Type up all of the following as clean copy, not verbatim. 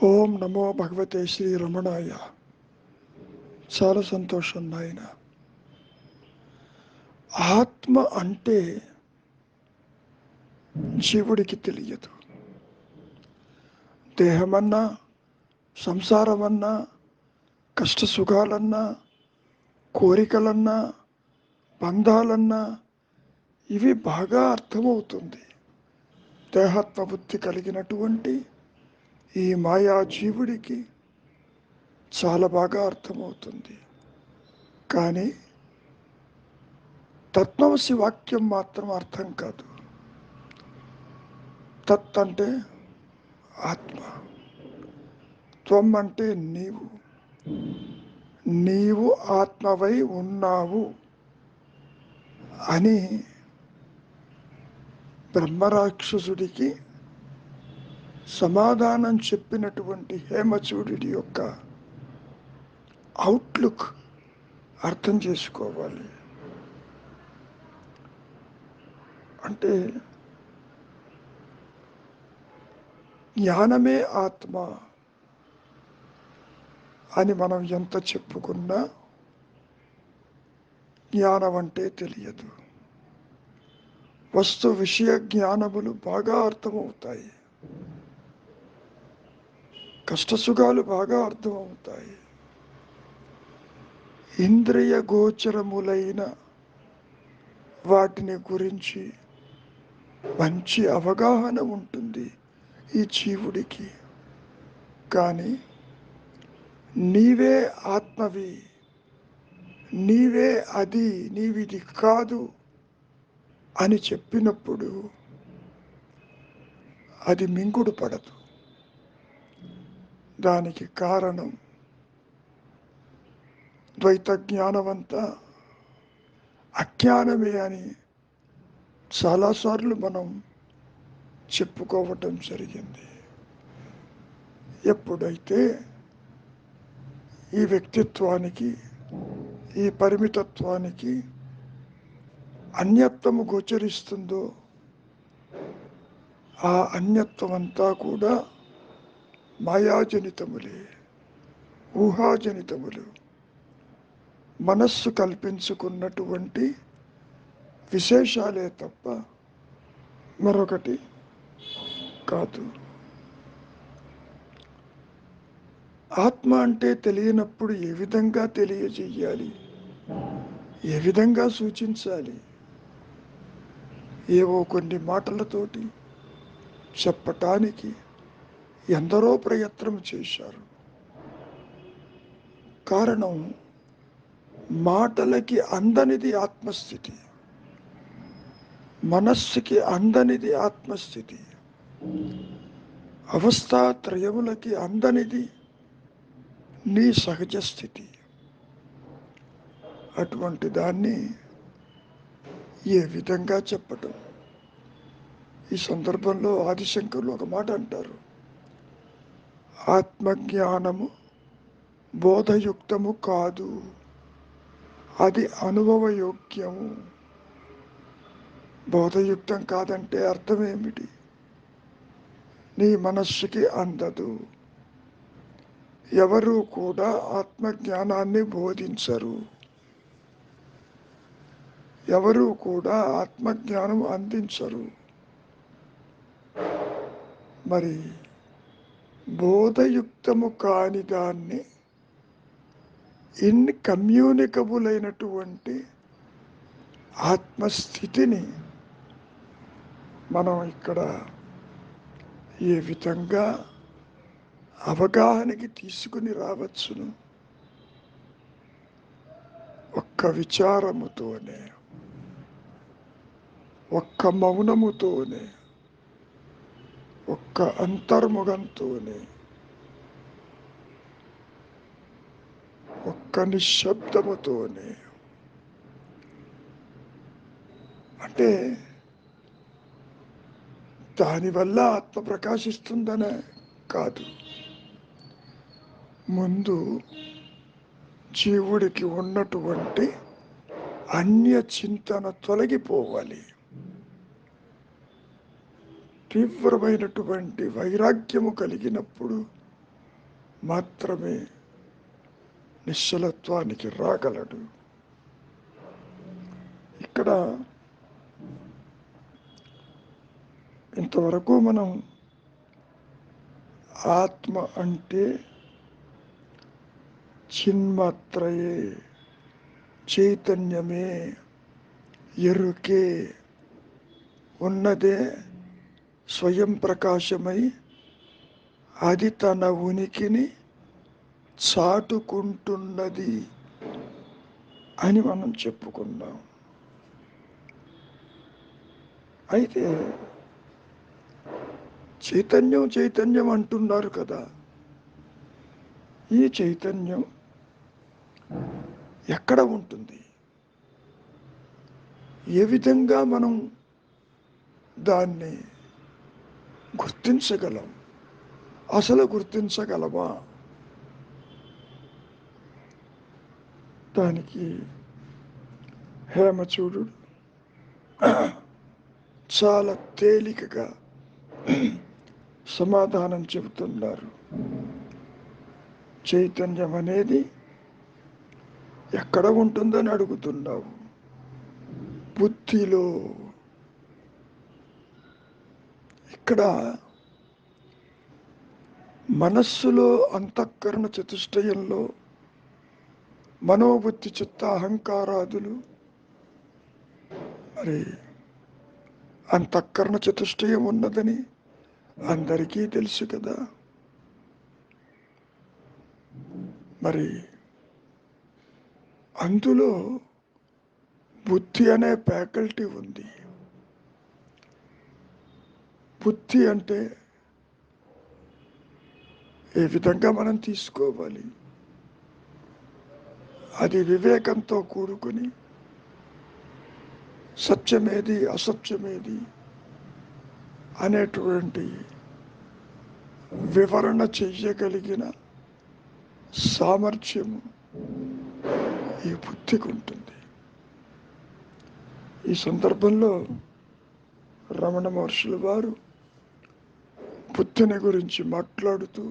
ఓం నమో భగవతే శ్రీ రమణాయ. చాలా సంతోషం నాయన. ఆత్మ అంటే జీవుడికి తెలియదు. దేహమన్నా, సంసారమన్నా, కష్ట సుఖాలన్నా, కోరికలన్నా, బంధాలన్నా ఇవి బాగా అర్థమవుతుంది. దేహత్వ బుద్ధి కలిగినటువంటి ఈ మాయా జీవుడికి చాలా బాగా అర్థమవుతుంది. కానీ తత్వమసి వాక్యం మాత్రం అర్థం కాదు. తత్ అంటే ఆత్మ, త్వం అంటే నీవు, నీవు ఆత్మవై ఉన్నావు అని బ్రహ్మరాక్షసుడికి సమాధానం చెప్పినటువంటి హేమచూడి యొక్క అవుట్లుక్ అర్థం చేసుకోవాలి. అంటే జ్ఞానమే ఆత్మ అని మనం ఎంత చెప్పుకున్నా జ్ఞానం అంటే తెలియదు. వస్తు విషయ జ్ఞానములు బాగా అర్థమవుతాయి, కష్టసుఖాలు బాగా అర్థమవుతాయి. ఇంద్రియ గోచరములైన వాటిని గురించి మంచి అవగాహన ఉంటుంది ఈ జీవుడికి. కానీ నీవే ఆత్మవి, నీవే అది, నీవిది కాదు అని చెప్పినప్పుడు అది మింగుడు పడదు. దానికి కారణం ద్వైత జ్ఞానమంతా అజ్ఞానమే అని చాలాసార్లు మనం చెప్పుకోవటం జరిగింది. ఎప్పుడైతే ఈ వ్యక్తిత్వానికి, ఈ పరిమితత్వానికి అన్యత్వము గోచరిస్తుందో ఆ అన్యత్వం అంతా కూడా మాయాజనితములే, ఊహాజనితములు, మనస్సు కల్పించుకున్నటువంటి విశేషాలే తప్ప మరొకటి కాదు. ఆత్మ అంటే తెలియనప్పుడు ఏ విధంగా తెలియజేయాలి, ఏ విధంగా సూచించాలి? ఏవో కొన్ని మాటలతోటి చెప్పటానికి ఎందరో ప్రయత్నం చేశారు. కారణం మాటలకి అందనిది ఆత్మస్థితి, మనస్సుకి అందనిది ఆత్మస్థితి, అవస్థాత్రయములకి అందనిది నీ సహజ స్థితి. అటువంటి దాన్ని ఏ విధంగా చెప్పటం? ఈ సందర్భంలో ఆదిశంకరులు ఒక మాట అంటారు, ఆత్మజ్ఞానము బోధయుక్తము కాదు, అది అనుభవయోగ్యము. బోధయుక్తం కాదంటే అర్థం ఏమిటి? నీ మనస్సుకి అందదు. ఎవరు కూడా ఆత్మజ్ఞానాన్ని బోధించరు, ఎవరు కూడా ఆత్మజ్ఞానం అందించరు. మరి బోధయుక్తము కాని దాన్ని, ఇన్కమ్యూనికబుల్ అయినటువంటి ఆత్మస్థితిని మనం ఇక్కడ ఏ విధంగా అవగాహనకి తీసుకుని రావచ్చును? ఒక్క విచారముతోనే, ఒక్క మౌనముతోనే, ఒక్క అంతర్ముఖంతోనే, ఒక్క నిశ్శబ్దముతోనే. అంటే దానివల్ల ఆత్మ ప్రకాశిస్తుందనే కాదు, ముందు జీవుడికి ఉన్నటువంటి అన్య చింతన తొలగిపోవాలి. తీవ్రమైనటువంటి వైరాగ్యము కలిగినప్పుడు మాత్రమే నిశ్చలత్వానికి రాగలడు. ఇక్కడ ఇంతవరకు మనం ఆత్మ అంటే చిన్మాత్రయే, చైతన్యమే, ఎరుకే, ఉన్నదే స్వయం ప్రకాశమై అది తన ఉనికిని చాటుకుంటున్నది అని మనం చెప్పుకున్నాం. అయితే చైతన్యం చైతన్యం అంటున్నారు కదా, ఈ చైతన్యం ఎక్కడ ఉంటుంది? ఏ విధంగా మనం దాన్ని గుర్తించగలం? అసలు గుర్తించగలమా? దానికి హేమచూడు చాలా తేలికగా సమాధానం చెబుతున్నారు. చైతన్యం అనేది ఎక్కడ ఉంటుందని అడుగుతున్నావు. బుద్ధిలో. ఇక్కడ మనస్సులో, అంతఃకరణ చతుష్టయంలో మనోబుద్ధి చిత్త అహంకారాదులు. మరి అంతఃకరణ చతుష్టయం ఉన్నదని అందరికీ తెలుసు కదా. మరి అందులో బుద్ధి అనే ఫ్యాకల్టీ ఉంది. బుద్ధి అంటే ఏ విధంగా మనం తీసుకోవాలి? అది వివేకంతో కూడుకుని సత్యమేది అసత్యమేది అనేటువంటి వివరణ చెయ్యగలిగిన సామర్థ్యము ఈ బుద్ధికి ఉంటుంది. ఈ సందర్భంలో రమణ మహర్షుల వారు బుద్ధిని గురించి మాట్లాడుతూ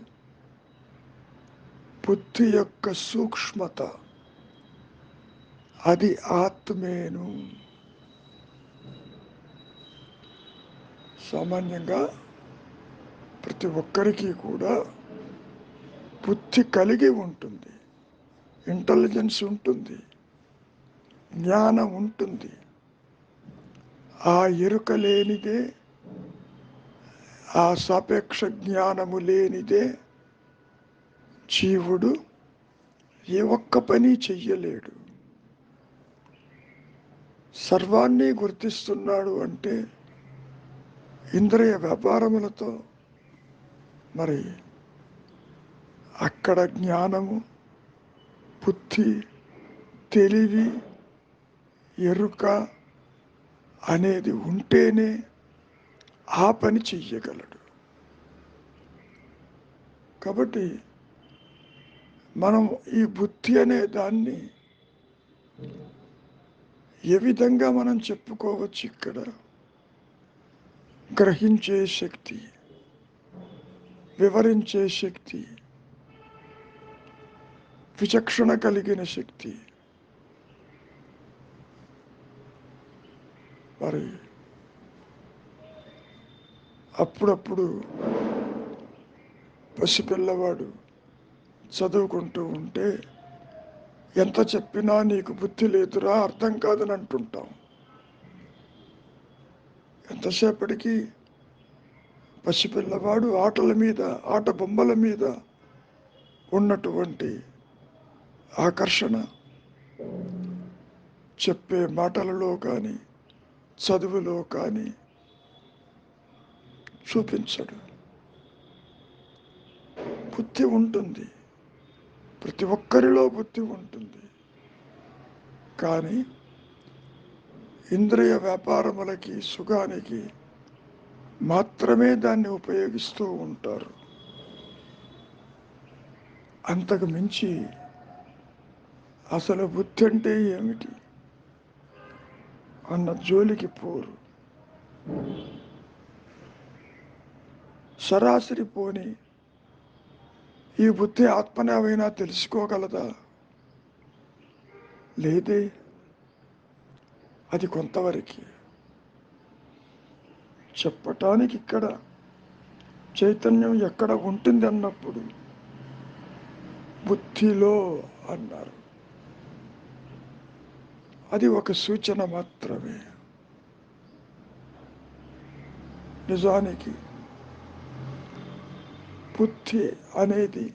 బుద్ధి యొక్క సూక్ష్మత అది ఆత్మేను. సామాన్యంగా ప్రతి ఒక్కరికి కూడా బుద్ధి కలిగి ఉంటుంది, ఇంటెలిజెన్స్ ఉంటుంది, జ్ఞానం ఉంటుంది. ఆ ఎరుక లేనిదే, ఆ సాపేక్ష జ్ఞానము లేనిదే జీవుడు ఏ ఒక్క పని చెయ్యలేడు. సర్వాన్ని గుర్తిస్తున్నాడు అంటే ఇంద్రియ వ్యాపారములతో. మరి అక్కడ జ్ఞానము, బుద్ధి, తెలివి, ఎరుక అనేది ఉంటేనే ఆ పని చెయ్యగలడు. కాబట్టి మనం ఈ బుద్ధి అనే దాన్ని ఏ విధంగా మనం చెప్పుకోవచ్చు? ఇక్కడ గ్రహించే శక్తి, వివరించే శక్తి, విచక్షణ కలిగిన శక్తి. మరి అప్పుడప్పుడు పసిపిల్లవాడు చదువుకుంటూ ఉంటే ఎంత చెప్పినా నీకు బుద్ధి లేదురా, అర్థం కాదని అంటుంటాం. ఎంతసేపటికి పసిపిల్లవాడు ఆటల మీద, ఆట బొమ్మల మీద ఉన్నటువంటి ఆకర్షణ చెప్పే మాటలలో కానీ చదువులో కానీ చూపించడు. బుద్ధి ఉంటుంది, ప్రతి ఒక్కరిలో బుద్ధి ఉంటుంది. కానీ ఇంద్రియ వ్యాపారములకి, సుఖానికి మాత్రమే దాన్ని ఉపయోగిస్తూ ఉంటారు. అంతకు మించి అసలు బుద్ధి అంటే ఏమిటి అన్న జోలికి పోరు. సరాసరి పోని ఈ బుద్ధి ఆత్మని ఏమైనా తెలుసుకోగలదా? లేదే. అది కొంతవరకు చెప్పటానికి ఇక్కడ చైతన్యం ఎక్కడ ఉంటుంది అన్నప్పుడు బుద్ధిలో అన్నారు. అది ఒక సూచన మాత్రమే. నిజానికి బుద్ధి అనేది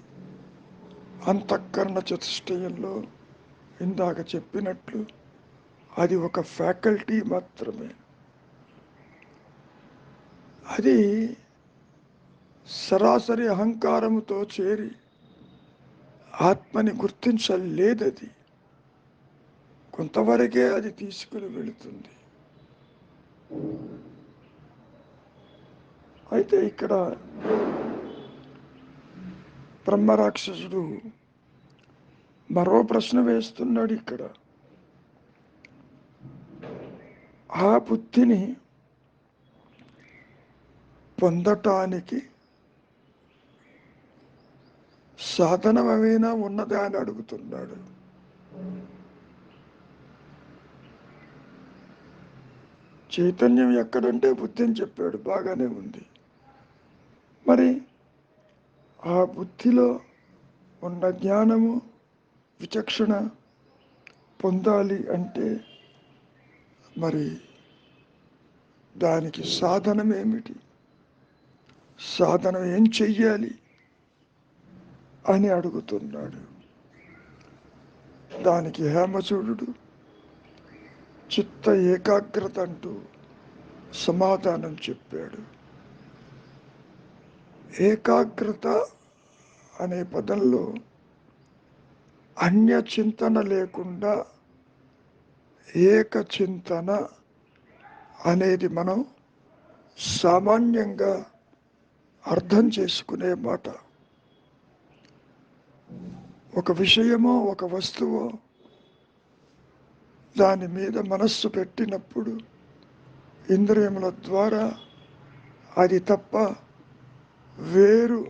అంతఃకరణ చతుష్టయంలో ఇందాక చెప్పినట్లు అది ఒక ఫ్యాకల్టీ మాత్రమే. అది సరాసరి అహంకారముతో చేరి ఆత్మని గుర్తించలేదది. కొంతవరకే అది తీసుకుని వెళుతుంది. అయితే ఇక్కడ బ్రహ్మరాక్షసుడు మరో ప్రశ్న వేస్తున్నాడు. ఇక్కడ ఆ బుద్ధిని పొందటానికి సాధనం ఏమైనా ఉన్నదా అని అడుగుతున్నాడు. చైతన్యం ఎక్కడంటే బుద్ధిని చెప్పాడు, బాగానే ఉంది. మరి ఆ బుద్ధిలో ఉన్న జ్ఞానము విచక్షణ పొందాలి అంటే మరి దానికి సాధనం ఏమిటి, సాధనం ఏం చెయ్యాలి అని అడుగుతున్నాడు. దానికి హేమచూడు చిత్త ఏకాగ్రత అంటూ సమాధానం చెప్పాడు. ఏకాగ్రత అనే పదంలో అన్య చింతన లేకుండా ఏక చింతన అనేది మనం సామాన్యంగా అర్థం చేసుకునే మాట. ఒక విషయమో ఒక వస్తువో దాని మీద మనస్సు పెట్టినప్పుడు ఇంద్రియముల ద్వారా అది తప్ప వేరు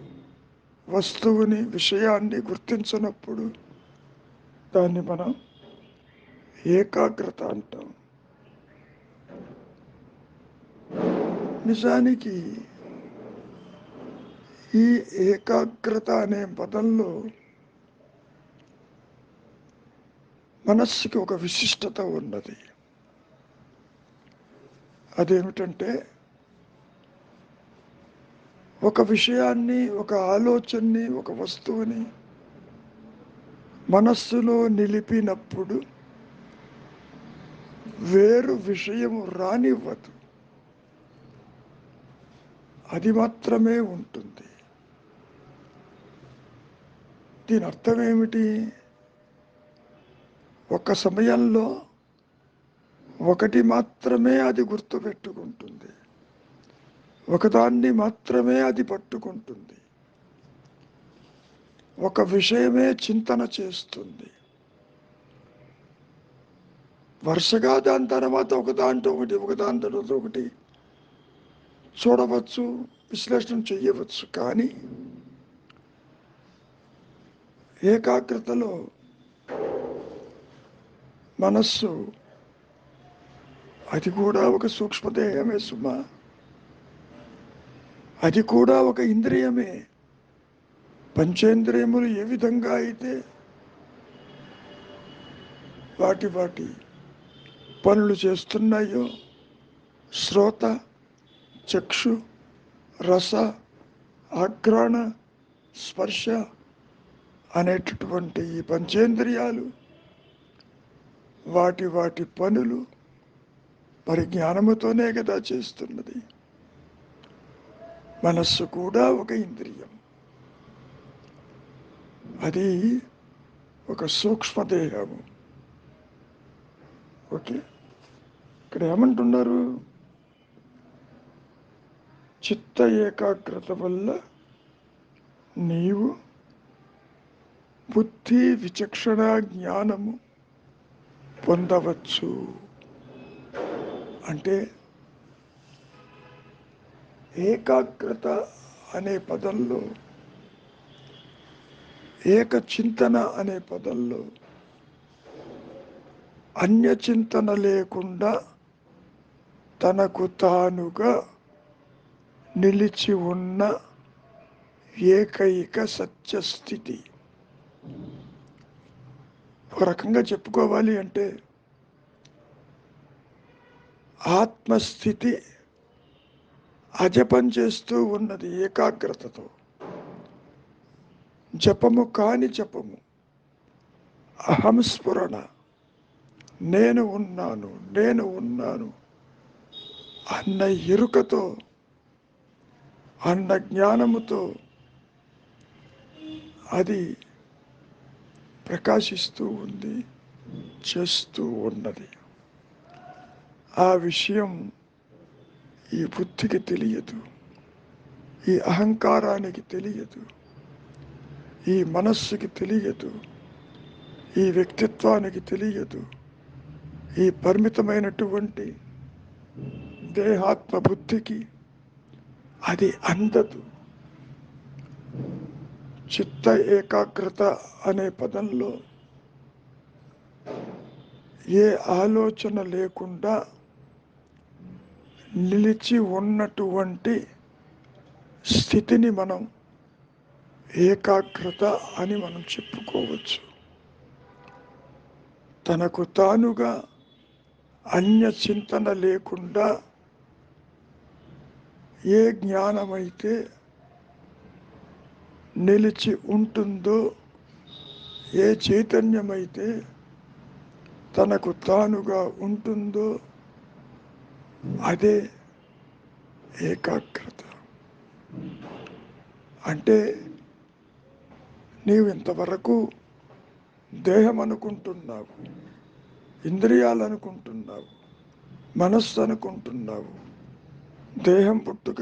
వస్తువుని విషయాన్ని గుర్తించినప్పుడు దాన్ని మనం ఏకాగ్రత అంటాం. నిజానికి ఈ ఏకాగ్రత అనే పదంలో మనస్సుకి ఒక విశిష్టత ఉన్నది. అదేమిటంటే ఒక విషయాన్ని, ఒక ఆలోచనని, ఒక వస్తువుని మనస్సులో నిలిపినప్పుడు వేరు విషయము రానివ్వదు, అది మాత్రమే ఉంటుంది. దీని అర్థం ఏమిటి? ఒక సమయంలో ఒకటి మాత్రమే అది గుర్తుపెట్టుకుంటుంది, ఒకదాన్ని మాత్రమే అది పట్టుకుంటుంది, ఒక విషయమే చింతన చేస్తుంది. వరుసగా దాని తర్వాత ఒకదాంతో ఒకటి చూడవచ్చు, విశ్లేషణ చేయవచ్చు. కానీ ఏకాగ్రతలో మనస్సు అది కూడా ఒక సూక్ష్మదేహమే సుమా, అది కూడా ఒక ఇంద్రియమే. పంచేంద్రియములు ఏ విధంగా అయితే వాటి వాటి పనులు చేస్తున్నాయో, శ్రోత, చక్షు, రస, ఆఘ్రాణ, స్పర్శ అనేటటువంటి ఈ పంచేంద్రియాలు వాటి వాటి పనులు మరి జ్ఞానముతోనే కదా చేస్తున్నది. మనస్సు కూడా ఒక ఇంద్రియం, అది ఒక సూక్ష్మదేహము. ఓకే, ఇక్కడ ఏమంటున్నారు? చిత్త ఏకాగ్రత వల్ల నీవు బుద్ధి విచక్షణ జ్ఞానము పొందవచ్చు. అంటే ఏకాగ్రత అనే పదంలో ఏక చింతన అనే పదంలో అన్య చింతన లేకుండా తనకు తానుగా నిలిచి ఉన్న ఏకైక సత్యస్థితి. ఒక రకంగా చెప్పుకోవాలి అంటే ఆత్మస్థితి అజపం చేస్తూ ఉన్నది ఏకాగ్రతతో. జపము కాని జపము, అహంస్ఫురణ, నేను ఉన్నాను నేను ఉన్నాను అన్న ఎరుకతో, అన్న జ్ఞానముతో అది ప్రకాశిస్తూ ఉంది, చేస్తూ ఉన్నది. ఆ విషయం ఈ బుద్ధికి తెలియదు, ఈ అహంకారానికి తెలియదు, ఈ మనస్సుకి తెలియదు, ఈ వ్యక్తిత్వానికి తెలియదు, ఈ పరిమితమైనటువంటి దేహాత్మ బుద్ధికి అది అందదు. చిత్త ఏకాగ్రత అనే పదంలో ఏ ఆలోచన లేకుండా నిలిచి ఉన్నటువంటి స్థితిని మనం ఏకాగ్రత అని మనం చెప్పుకోవచ్చు. తనకు తానుగా అన్య చింతన లేకుండా ఏ జ్ఞానమైతే నిలిచి ఉంటుందో, ఏ చైతన్యమైతే తనకు తానుగా ఉంటుందో అదే ఏకాగ్రత. అంటే నీవు ఇంతవరకు దేహం అనుకుంటున్నావు, ఇంద్రియాలు అనుకుంటున్నావు, మనస్సు అనుకుంటున్నావు, దేహం పుట్టుక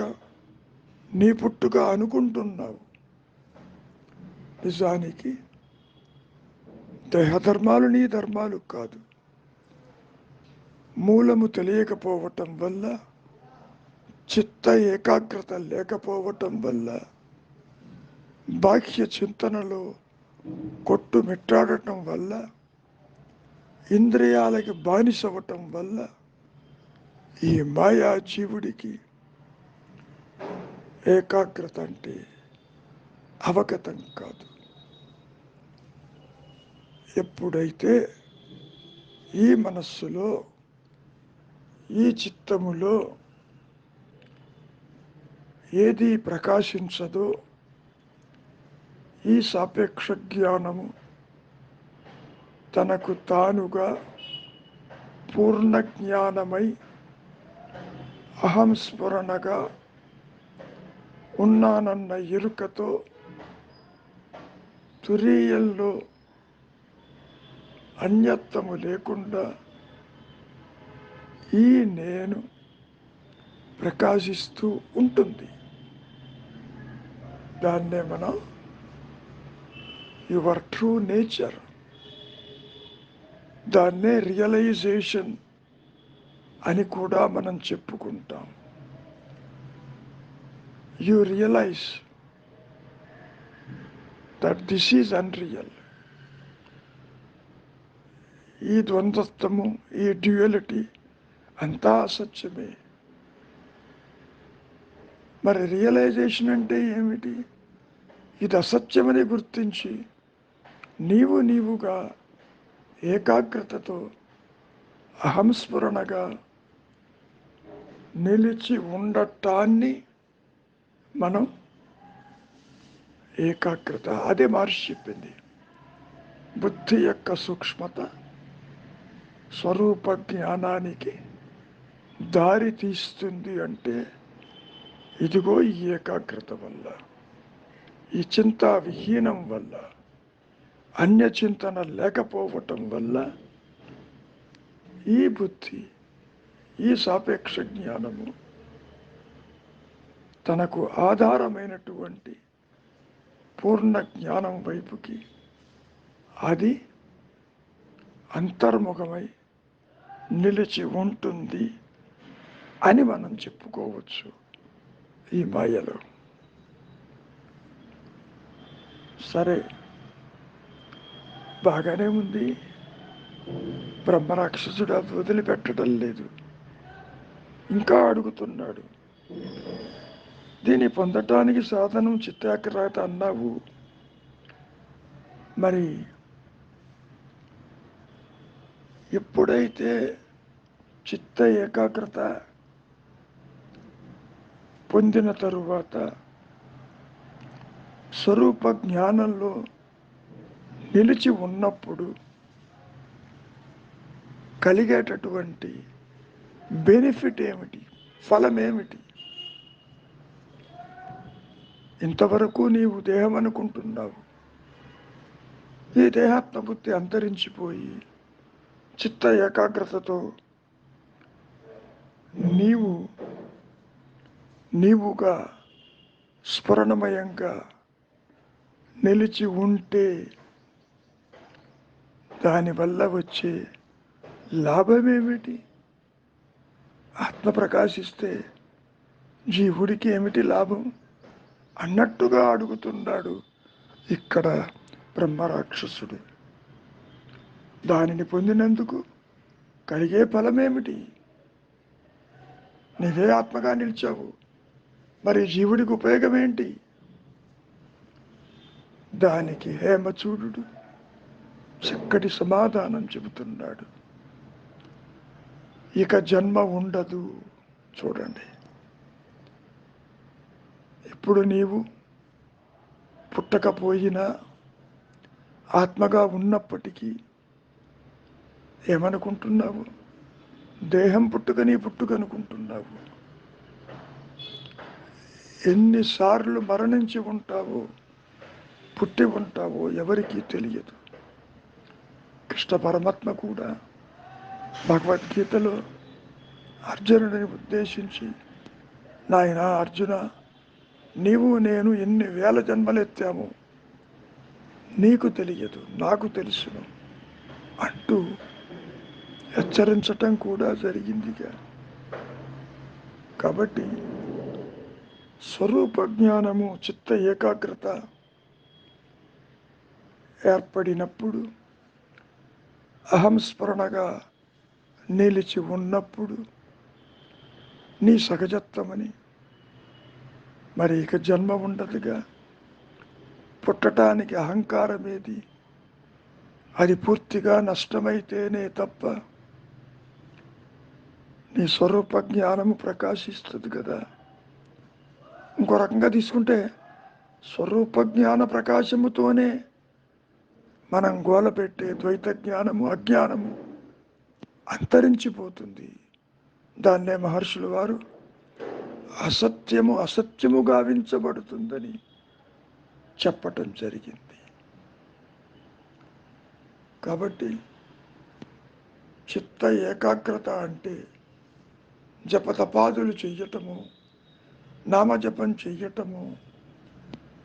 నీ పుట్టుక అనుకుంటున్నావు. నిజానికి దేహధర్మాలు నీ ధర్మాలు కాదు. మూలము తెలియకపోవటం వల్ల, చిత్త ఏకాగ్రత లేకపోవటం వల్ల, బాహ్య చింతనలో కొట్టుమిట్టాడటం వల్ల, ఇంద్రియాలకి బానిసవటం వల్ల ఈ మాయా జీవుడికి ఏకాగ్రత అంటే అవగతం కాదు. ఎప్పుడైతే ఈ మనస్సులో, ఈ చిత్తములో ఏది ప్రకాశించదో, ఈ సాపేక్ష జ్ఞానము తనకు తానుగా పూర్ణ జ్ఞానమై అహంస్ఫురణగా ఉన్నానన్న ఎరుకతో తురీయంలో అన్యత్వము లేకుండా ఈ నేను ప్రకాశిస్తూ ఉంటుంది. దాన్నే మనం యువర్ ట్రూ నేచర్, దాన్నే రియలైజేషన్ అని కూడా మనం చెప్పుకుంటాం. You realise that this is unreal. ఈ ద్వంద్వత్వము, ఈ డ్యూయలిటీ అంతా అసత్యమే. మరి రియలైజేషన్ అంటే ఏమిటి? ఇది అసత్యమని గుర్తించి నీవుగా ఏకాగ్రతతో అహంస్ఫురణగా నిలిచి ఉండటాన్ని మనం ఏకాగ్రత. అదే మహర్షి చెప్పింది. బుద్ధి యొక్క సూక్ష్మత స్వరూప జ్ఞానానికి దారి తీస్తుంది అంటే ఇదిగో ఈ ఏకాగ్రత వల్ల, ఈ చింతా విహీనం వల్ల, అన్య చింతన లేకపోవటం వల్ల ఈ బుద్ధి, ఈ సాపేక్ష జ్ఞానము తనకు ఆధారమైనటువంటి పూర్ణ జ్ఞానం వైపుకి అది అంతర్ముఖమై నిలిచి ఉంటుంది అని మనం చెప్పుకోవచ్చు. ఈ మాయలో సరే, బాగానే ఉంది. బ్రహ్మరాక్షసుడు అది వదిలిపెట్టడం లేదు, ఇంకా అడుగుతున్నాడు. దీన్ని పొందటానికి సాధనం చిత్తాగ్రత అన్నావు, మరి ఎప్పుడైతే చిత్త ఏకాగ్రత పొందిన తరువాత స్వరూప జ్ఞానంలో నిలిచి ఉన్నప్పుడు కలిగేటటువంటి బెనిఫిట్ ఏమిటి, ఫలం ఏమిటి? ఇంతవరకు నీవు దేహం అనుకుంటున్నావు. ఈ దేహాత్మ బుద్ధి అంతరించిపోయి చిత్త ఏకాగ్రతతో నీవుగా స్ఫురణమయంగా నిలిచి ఉంటే దానివల్ల వచ్చే లాభమేమిటి? ఆత్మ ప్రకాశిస్తే జీవుడికి ఏమిటి లాభం అన్నట్టుగా అడుగుతున్నాడు ఇక్కడ బ్రహ్మరాక్షసుడు. దానిని పొందినందుకు కలిగే ఫలమేమిటి? నీవే ఆత్మగా నిలిచావు, మరి జీవుడికి ఉపయోగం ఏంటి? దానికి హేమచూడు చక్కటి సమాధానం చెబుతున్నాడు. ఇక జన్మ ఉండదు. చూడండి, ఇప్పుడు నీవు పుట్టకపోయినా ఆత్మగా ఉన్నప్పటికీ ఏమనుకుంటున్నావు? దేహం పుట్టుక నీ పుట్టుక అనుకుంటున్నావు. ఎన్నిసార్లు మరణించి ఉంటావో, పుట్టి ఉంటావో ఎవరికీ తెలియదు. కృష్ణ పరమాత్మ కూడా భగవద్గీతలో అర్జునుడిని ఉద్దేశించి, నాయనా అర్జున, నీవు నేను ఎన్ని వేల జన్మలెత్తాము నీకు తెలియదు, నాకు తెలుసును అంటూ హెచ్చరించటం కూడా జరిగిందిగా. కాబట్టి స్వరూప జ్ఞానము, చిత్త ఏకాగ్రత ఏర్పడినప్పుడు, అహంస్మరణగా నిలిచి ఉన్నప్పుడు నీ సహజత్వమని మరి ఇక జన్మ ఉండదుగా. పుట్టటానికి అహంకారం ఏది? అది పూర్తిగా నష్టమైతేనే తప్ప నీ స్వరూప జ్ఞానము ప్రకాశిస్తుంది కదా. ఇంకో రకంగా తీసుకుంటే స్వరూప జ్ఞాన ప్రకాశముతోనే మనం గోలపెట్టే ద్వైత జ్ఞానము, అజ్ఞానము అంతరించిపోతుంది. దాన్నే మహర్షులు వారు అసత్యము అసత్యము గావించబడుతుందని చెప్పటం జరిగింది. కాబట్టి చిత్త ఏకాగ్రత అంటే జపతపాదులు చెయ్యటము, నామజపం చెయ్యటము,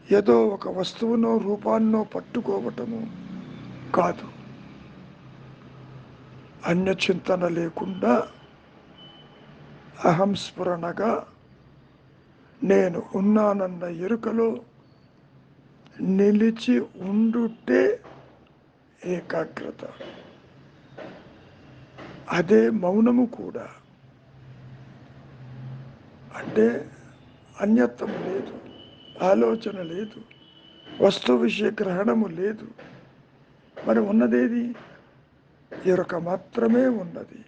ఏదో ఒక వస్తువునో రూపాన్నో పట్టుకోవటము కాదు. అన్యచింతన లేకుండా అహంస్ఫురణగా నేను ఉన్నానన్న ఎరుకలో నిలిచి ఉండుటే ఏకాగ్రత. అదే మౌనము కూడా. అంటే అన్యత్వం లేదు, ఆలోచన లేదు, వస్తు విషయ గ్రహణము లేదు. మరి ఉన్నదేది? ఎరుక మాత్రమే ఉన్నది.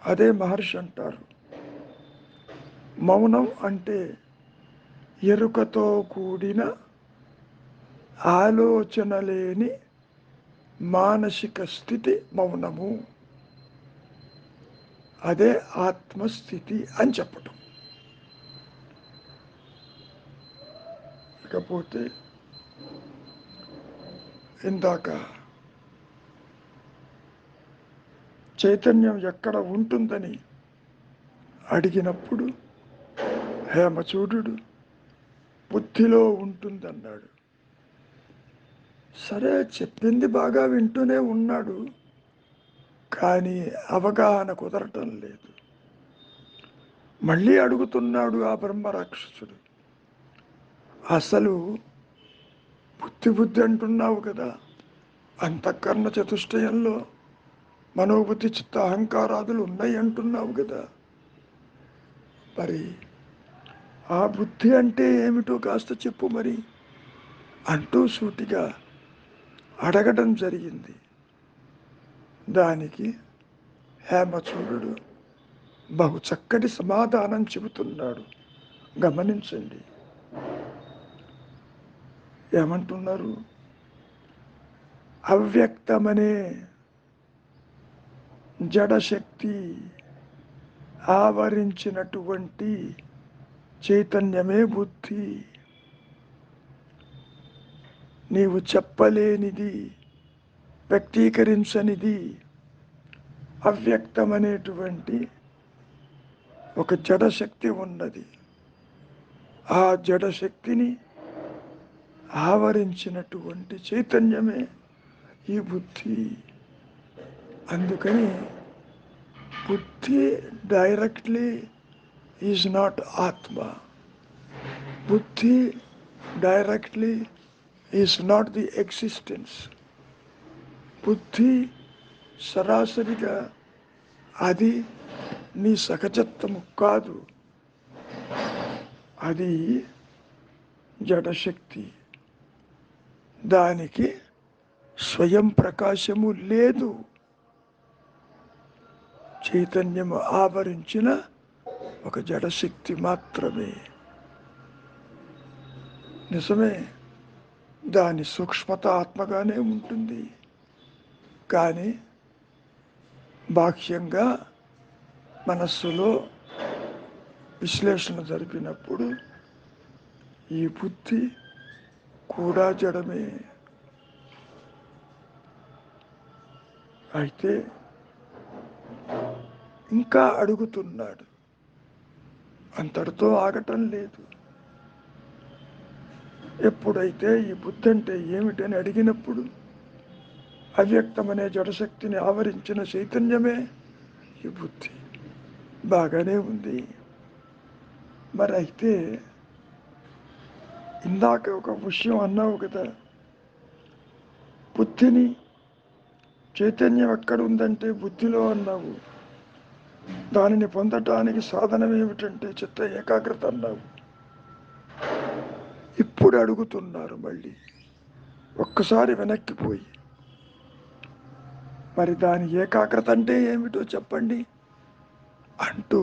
అదే మహర్షి అంటారు, మౌనం అంటే ఎరుకతో కూడిన ఆలోచన లేని మానసిక స్థితి మౌనము. అదే ఆత్మస్థితి అని చెప్పటం. ఇకపోతే ఇందాక చైతన్యం ఎక్కడ ఉంటుందని అడిగినప్పుడు హేమచూడు బుద్ధిలో ఉంటుందన్నాడు. సరే, చెప్పింది బాగా వింటూనే ఉన్నాడు, కానీ అవగాహన కుదరటం లేదు. మళ్ళీ అడుగుతున్నాడు ఆ బ్రహ్మరాక్షసుడు, అసలు బుద్ధి బుద్ధి అంటున్నావు కదా, అంతఃకరణ చతుష్టయంలో మనోబుద్ధి చిత్త అహంకారాదులు ఉన్నాయి అంటున్నావు కదా. మరి ఆ బుద్ధి అంటే ఏమిటో కాస్త చెప్పు మరి అంటూ సూటిగా అడగడం జరిగింది. దానికి హేమచూడుడు బహు చక్కటి సమాధానం చెబుతున్నాడు. గమనించండి. ఏమంటున్నారు? అవ్యక్తమనే జడశక్తి ఆవరించినటువంటి చైతన్యమే బుద్ధి. నీవు చెప్పలేనిది, వ్యక్తీకరించనిది అవ్యక్తమనేటువంటి ఒక జడశక్తి ఉన్నది. ఆ జడశక్తిని ఆవరించినటువంటి చైతన్యమే ఈ బుద్ధి. అందుకని బుద్ధి డైరెక్ట్లీ ఈజ్ నాట్ ఆత్మ. బుద్ధి directly is not the existence. బుద్ధి సరాసరిగా అది నీ సహజత్వము కాదు, అది జడశక్తి. దానికి స్వయం ప్రకాశము లేదు. చైతన్యము ఆవరించిన ఒక జడశక్తి మాత్రమే. నిజమే, దాని సూక్ష్మత ఆత్మగానే ఉంటుంది. కానీ బాహ్యంగా మనస్సులో విశ్లేషణ జరిపినప్పుడు ఈ బుద్ధి కూడా జడమే. అయితే ఇంకా అడుగుతున్నాడు. అంతటితో ఆగటం లేదు. ఎప్పుడైతే ఈ బుద్ధి అంటే ఏమిటని అడిగినప్పుడు అవ్యక్తమనే జడశక్తిని ఆవరించిన చైతన్యమే ఈ బుద్ధి. బాగానే ఉంది. మరి అయితే ఇందాక ఒక విషయం అన్నావు కదా, బుద్ధిని చైతన్యం ఎక్కడ ఉందంటే బుద్ధిలో అన్నావు. దానిని పొందటానికి సాధనం ఏమిటంటే చిత్త ఏకాగ్రత అన్నావు. ఇప్పుడు అడుగుతున్నారు మళ్ళీ ఒక్కసారి వెనక్కిపోయి, మరి దాని ఏకాగ్రత అంటే ఏమిటో చెప్పండి అంటూ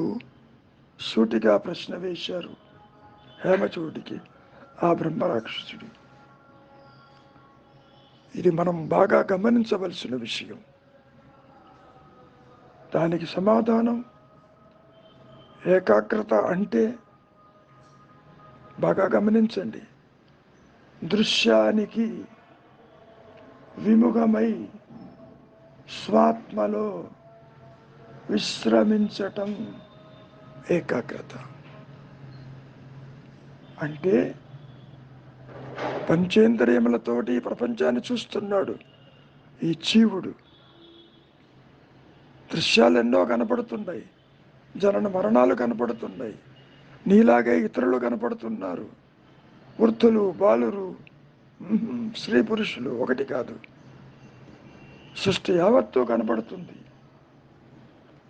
సూటిగా ప్రశ్న వేశారు హేమచూడికి ఆ బ్రహ్మరాక్షసుడు. ఇది మనం బాగా గమనించవలసిన విషయం. దానికి సమాధానం ఏకాగ్రత అంటే బాగా గమనించండి, దృశ్యానికి విముఖమై స్వాత్మలో విశ్రమించటం ఏకాగ్రత. అంటే పంచేంద్రియములతోటి ప్రపంచాన్ని చూస్తున్నాడు ఈ జీవుడు. దృశ్యాలు ఎన్నో కనపడుతున్నాయి, జనన మరణాలు కనపడుతున్నాయి, నీలాగే ఇతరులు కనపడుతున్నారు, వృద్ధులు, బాలురు, స్త్రీ పురుషులు, ఒకటి కాదు, సృష్టి యావత్తు కనపడుతుంది.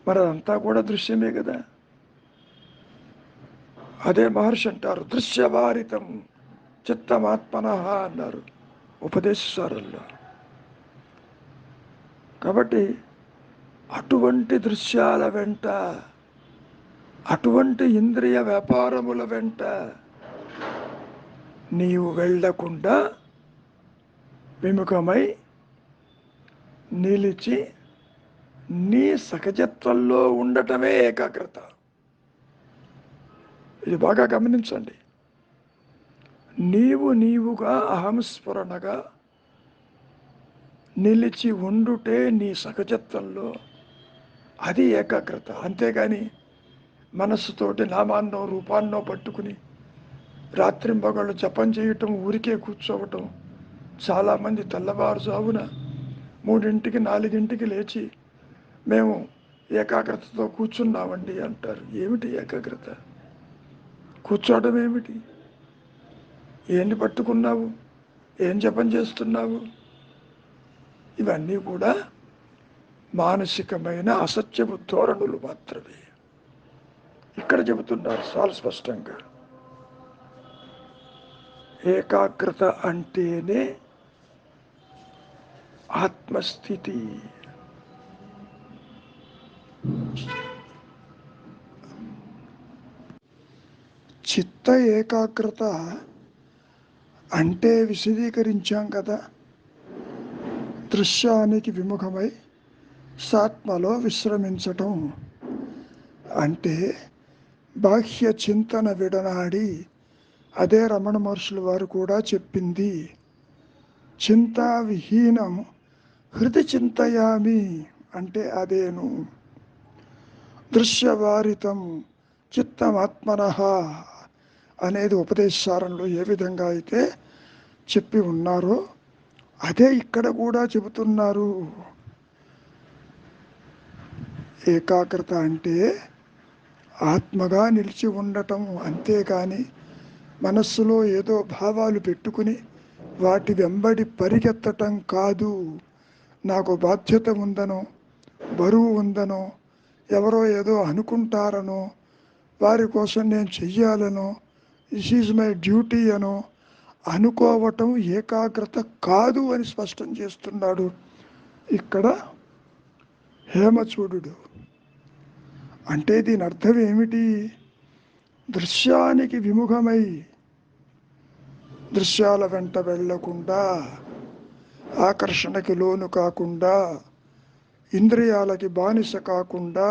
మరి అదంతా కూడా దృశ్యమే కదా. అదే మహర్షి అంటారు దృశ్యవారితం చిత్తమాత్మనః అన్నారు ఉపదేశసారంలో. కాబట్టి అటువంటి దృశ్యాల వెంట, అటువంటి ఇంద్రియ వ్యాపారముల వెంట నీవు వెళ్ళకుండా విముఖమై నిలిచి నీ సహజత్వంలో ఉండటమే ఏకాగ్రత. ఇది బాగా గమనించండి. నీవుగా అహంస్ఫురణగా నిలిచి ఉండుటే నీ సహజత్వంలో, అది ఏకాగ్రత. అంతేగాని మనస్సుతోటి నామాన్నో రూపాన్నో పట్టుకుని రాత్రింబగళ్ళు జపం చేయటం, ఊరికే కూర్చోవటం. చాలామంది తెల్లవారుజామున 3 4 లేచి మేము ఏకాగ్రతతో కూర్చున్నామండి అంటారు. ఏమిటి ఏకాగ్రత? కూర్చోవడం ఏమిటి? ఏంటి పట్టుకున్నావు? ఏం జపం చేస్తున్నావు? ఇవన్నీ కూడా మానసికమైన అసత్యపు ధోరణులు మాత్రమే. ఇక్కడ చెబుతున్నారు చాలా స్పష్టంగా, ఏకాగ్రత అంటేనే ఆత్మస్థితి. చిత్త ఏకాగ్రత అంటే విశదీకరించాం కదా, దృశ్యానికి విముఖమై సాత్మలో విశ్రమించటం అంటే బాహ్య చింతన విడనాడి. అదే రమణ మహర్షుల వారు కూడా చెప్పింది, చింతా విహీనం హృది చింతయామి అంటే అదేను. దృశ్యవారితం చిత్తమాత్మనః అనేది ఉపదేశారంలో ఏ విధంగా అయితే చెప్పి ఉన్నారో అదే ఇక్కడ కూడా చెబుతున్నారు. ఏకాగ్రత అంటే ఆత్మగా నిలిచి ఉండటం, అంతేకాని మనస్సులో ఏదో భావాలు పెట్టుకుని వాటి వెంబడి పరిగెత్తటం కాదు. నాకు బాధ్యత ఉందనో, బరువు ఉందనో, ఎవరో ఏదో అనుకుంటారనో, వారి కోసం నేను చెయ్యాలనో, దిస్ ఈజ్ మై డ్యూటీ అనో అనుకోవటం ఏకాగ్రత కాదు అని స్పష్టం చేస్తున్నాడు ఇక్కడ హేమచూడు. అంటే దీని అర్థం ఏమిటి? దృశ్యానికి విముఖమై, దృశ్యాల వెంట వెళ్లకుండా, ఆకర్షణకి లోను కాకుండా, ఇంద్రియాలకి బానిస కాకుండా,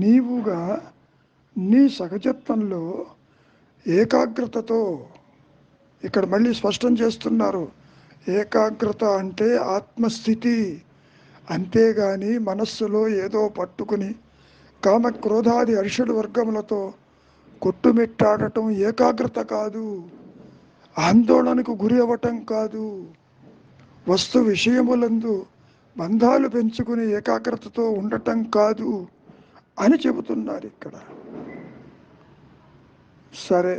నీవుగా నీ సహజత్వంలో ఏకాగ్రతతో, ఇక్కడ మళ్ళీ స్పష్టం చేస్తున్నారు, ఏకాగ్రత అంటే ఆత్మస్థితి. అంతేగాని మనస్సులో ఏదో పట్టుకుని కామక్రోధాది అరిషడ్ వర్గములతో కొట్టుమిట్టాడటం ఏకాగ్రత కాదు. ఆందోళనకు గురి అవ్వటం కాదు. వస్తు విషయములందు బంధాలు పెంచుకుని ఏకాగ్రతతో ఉండటం కాదు అని చెబుతున్నారు ఇక్కడ. సరే,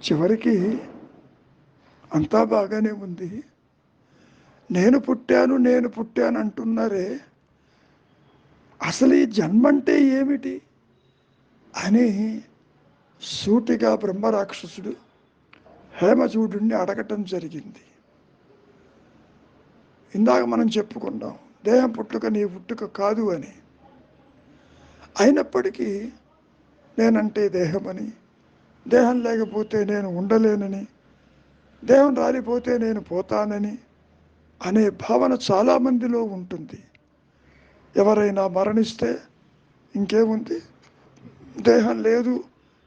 చివరికి అంతా బాగానే ఉంది. నేను పుట్టాను అంటున్నారే, అసలు ఈ జన్మంటే ఏమిటి అని సూటిగా బ్రహ్మరాక్షసుడు హేమచూడుని అడగటం జరిగింది. ఇందాక మనం చెప్పుకున్నాం, దేహం పుట్టుక నీ పుట్టుక కాదు అని. అయినప్పటికీ నేనంటే దేహమని, దేహం లేకపోతే నేను ఉండలేనని, దేహం రాలిపోతే నేను పోతానని అనే భావన చాలామందిలో ఉంటుంది. ఎవరైనా మరణిస్తే ఇంకేముంది, దేహం లేదు,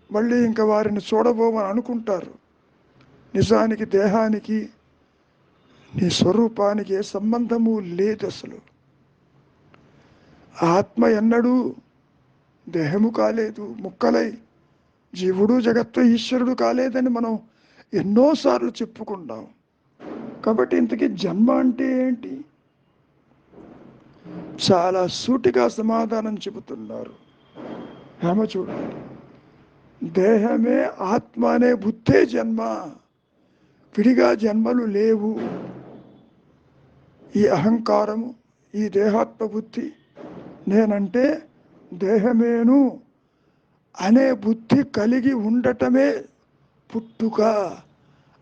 మళ్ళీ ఇంకా వారిని చూడబోమని అనుకుంటారు. నిజానికి దేహానికి నీ స్వరూపానికి ఏ సంబంధము లేదు. అసలు ఆత్మ ఎన్నడూ దేహము కాలేదు, ముక్కలై జీవుడు జగత్తు ఈశ్వరుడు కాలేదని మనం ఎన్నోసార్లు చెప్పుకున్నాం. కాబట్టి ఇంతకీ జన్మ అంటే ఏంటి? చాలా సూటిగా సమాధానం చెబుతున్నారు హేమచూడు. దేహమే ఆత్మ అనే బుద్ధే జన్మ, విడిగా జన్మలు లేవు. ఈ అహంకారము, ఈ దేహాత్మ బుద్ధి, నేనంటే దేహమేను అనే బుద్ధి కలిగి ఉండటమే పుట్టుక,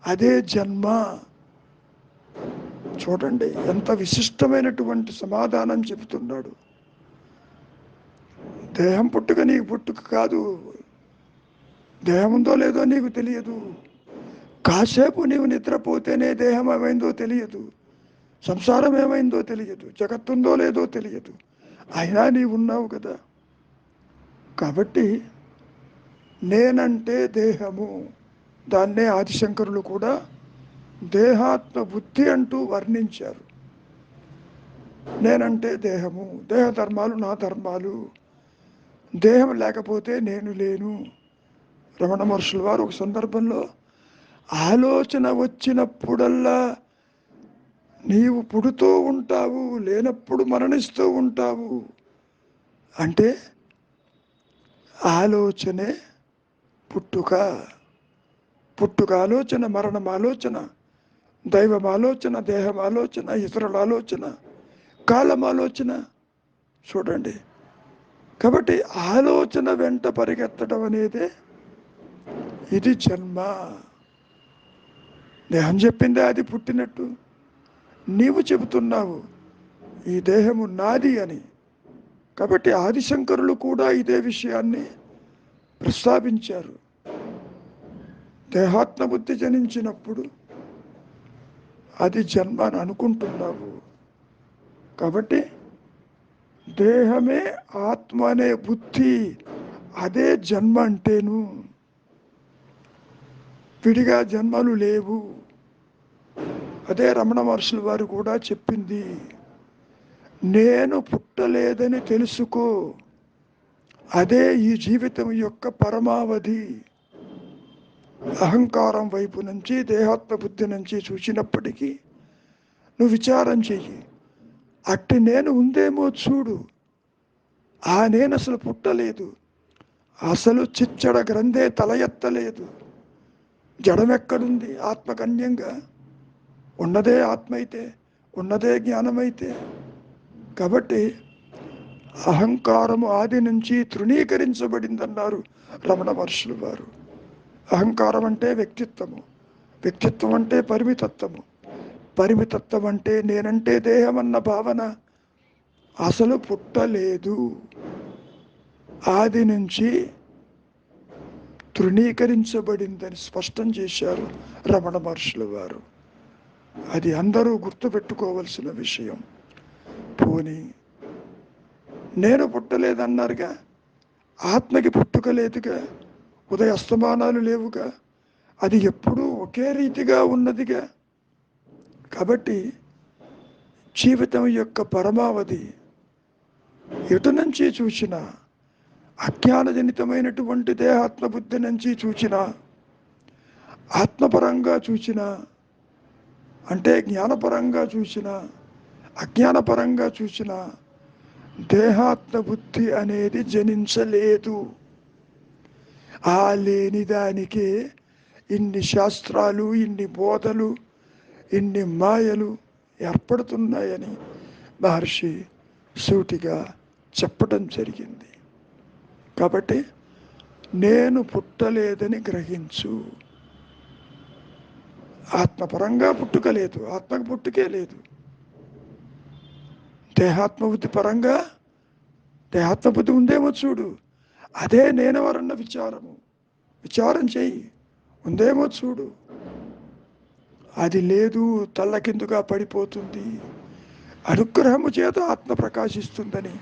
అదే జన్మ. చూడండి ఎంత విశిష్టమైనటువంటి సమాధానం చెబుతున్నాడు. దేహం పుట్టుక నీకు పుట్టుక కాదు, దేహం ఉందో లేదో నీకు తెలియదు. కాసేపు నీవు నిద్రపోతేనే దేహం ఏమైందో తెలియదు, సంసారం ఏమైందో తెలియదు, జగత్తుందో లేదో తెలియదు. అయినా నీవు ఉన్నావు కదా. కాబట్టి నేనంటే దేహము, దాన్నే ఆదిశంకరులు కూడా దేహాత్మ బుద్ధి అంటూ వర్ణించారు. నేనంటే దేహము, దేహ ధర్మాలు నా ధర్మాలు, దేహం లేకపోతే నేను లేను. రమణ మహర్షుల వారు ఒక సందర్భంలో ఆలోచన వచ్చినప్పుడల్లా నీవు పుడుతూ ఉంటావు, లేనప్పుడు మరణిస్తూ ఉంటావు అంటే ఆలోచనే పుట్టుక, పుట్టుక ఆలోచన, మరణం ఆలోచన దైవం ఆలోచన, దేహం ఆలోచన, ఇతరుల ఆలోచన, కాలం ఆలోచన. చూడండి, కాబట్టి ఆలోచన వెంట పరిగెత్తడం అనేది ఇది జన్మ. దేహం చెప్పిందే అది పుట్టినట్టు నీవు చెబుతున్నావు ఈ దేహము నాది అని. కాబట్టి ఆదిశంకరులు కూడా ఇదే విషయాన్ని ప్రస్తావించారు. దేహాత్మ బుద్ధి జనించినప్పుడు అది జన్మ అని అనుకుంటున్నావు. కాబట్టి దేహమే ఆత్మ అనే బుద్ధి, అదే జన్మ అంటేను. విడిగా జన్మలు లేవు. అదే రమణ మహర్షుల వారు కూడా చెప్పింది. నేను పుట్టలేదని తెలుసుకో, అదే ఈ జీవితం యొక్క పరమావధి. అహంకారం వైపు నుంచి, దేహాత్మ బుద్ధి నుంచి చూసినప్పటికీ నువ్వు విచారం చెయ్యి. అట్టి నేను ఉందేమో చూడు. ఆ నేను అసలు పుట్టలేదు, అసలు చిచ్చడ గ్రంథే తల ఎత్తలేదు. జడమెక్కడుంది? ఆత్మకన్యంగా ఉన్నదే ఆత్మ అయితే, ఉన్నదే జ్ఞానమైతే. కాబట్టి అహంకారము ఆది నుంచి తృణీకరించబడిందన్నారు రమణ మహర్షులు వారు. అహంకారం అంటే వ్యక్తిత్వము, వ్యక్తిత్వం అంటే పరిమితత్వము, పరిమితత్వం అంటే నేనంటే దేహం అన్న భావన అసలు పుట్టలేదు. ఆది నుంచి తృణీకరించబడిందని స్పష్టం చేశారు రమణ మహర్షుల వారు. అది అందరూ గుర్తుపెట్టుకోవలసిన విషయం. పోనీ నేను పుట్టలేదన్నారుగా, ఆత్మకి పుట్టుక లేదుగా, ఉదయ అస్తమానాలు లేవుగా, అది ఎప్పుడూ ఒకే రీతిగా ఉన్నదిగా. కాబట్టి జీవితం యొక్క పరమావధి ఎటు నుంచి చూసినా, అజ్ఞానజనితమైనటువంటి దేహాత్మ బుద్ధి నుంచి చూసినా, ఆత్మపరంగా చూసినా, అంటే జ్ఞానపరంగా చూసినా, అజ్ఞానపరంగా చూసినా దేహాత్మ బుద్ధి అనేది జనించలేదు. ఆ లేని దానికే ఇన్ని శాస్త్రాలు, ఇన్ని బోధలు, ఇన్ని మాయలు ఏర్పడుతున్నాయని మహర్షి సూటిగా చెప్పడం జరిగింది. కాబట్టి నేను పుట్టలేదని గ్రహించు. ఆత్మపరంగా పుట్టుక లేదు, ఆత్మకు పుట్టుకే లేదు. దేహాత్మబుద్ధి పరంగా దేహాత్మబుద్ధి ఉందేమో చూడు, అదే నేనెవరన్న విచారం చెయ్యి. ఉందేమో చూడు. అది లేదు, తల్లకిందుగా పడిపోతుంది. అనుగ్రహము చేత ఆత్మ ప్రకాశిస్తుందని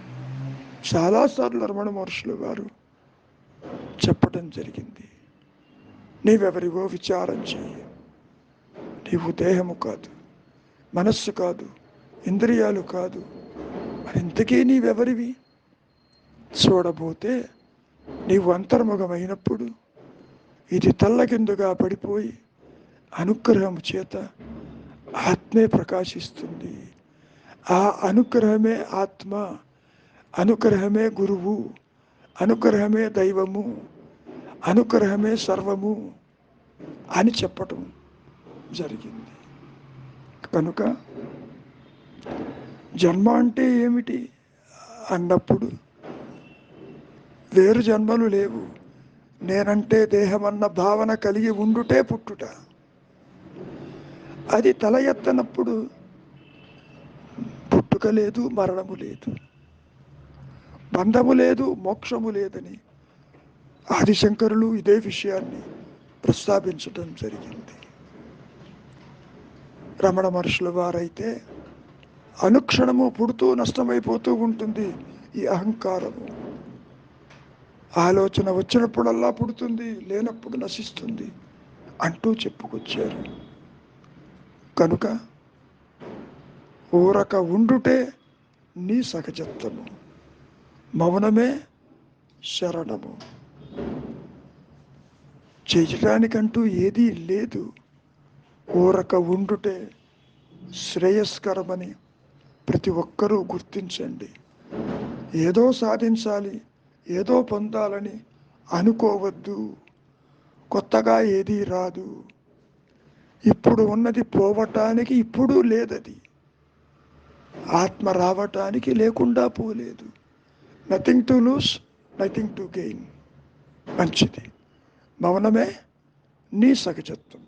చాలాసార్లు రమణ మహర్షులు వారు చెప్పడం జరిగింది. నీవెవరివో విచారం చెయ్యి. నీవు దేహము కాదు, మనస్సు కాదు, ఇంద్రియాలు కాదు. మరింతకీ నీవెవరివి? చూడబోతే నీవు అంతర్ముఖమైనప్పుడు ఇది తల్లకిందుగా పడిపోయి అనుగ్రహం చేత ఆత్మే ప్రకాశిస్తుంది. ఆ అనుగ్రహమే ఆత్మ, అనుగ్రహమే గురువు, అనుగ్రహమే దైవము, అనుగ్రహమే సర్వము అని చెప్పటం జరిగింది. కనుక జన్మ అంటే ఏమిటి అన్నప్పుడు వేరు జన్మలు లేవు. నేనంటే దేహమన్న భావన కలిగి ఉండుటే పుట్టుట. అది తల ఎత్తనప్పుడు పుట్టుక లేదు, మరణము లేదు, బంధము లేదు, మోక్షము లేదని ఆదిశంకరులు ఇదే విషయాన్ని ప్రస్తావించడం జరిగింది. రమణ మహర్షుల వారైతే అనుక్షణము పుడుతూ నష్టమైపోతూ ఉంటుంది ఈ అహంకారము. ఆలోచన వచ్చినప్పుడల్లా పుడుతుంది, లేనప్పుడు నశిస్తుంది అంటూ చెప్పుకొచ్చారు. కనుక ఊరక ఉండుటే నీ సహజత్వము, మౌనమే శరణము. చేయటానికంటూ ఏదీ లేదు. ఊరక ఉండుటే శ్రేయస్కరమని ప్రతి ఒక్కరూ గుర్తించండి. ఏదో సాధించాలి, ఏదో పొందాలని అనుకోవద్దు. కొత్తగా ఏదీ రాదు. ఇప్పుడు ఉన్నది పోవటానికి ఇప్పుడు లేదది. ఆత్మ రావటానికి లేకుండా పోలేదు. Nothing to loose, nothing to gain. మంచిది. మౌనమే నీ సహజత్వం.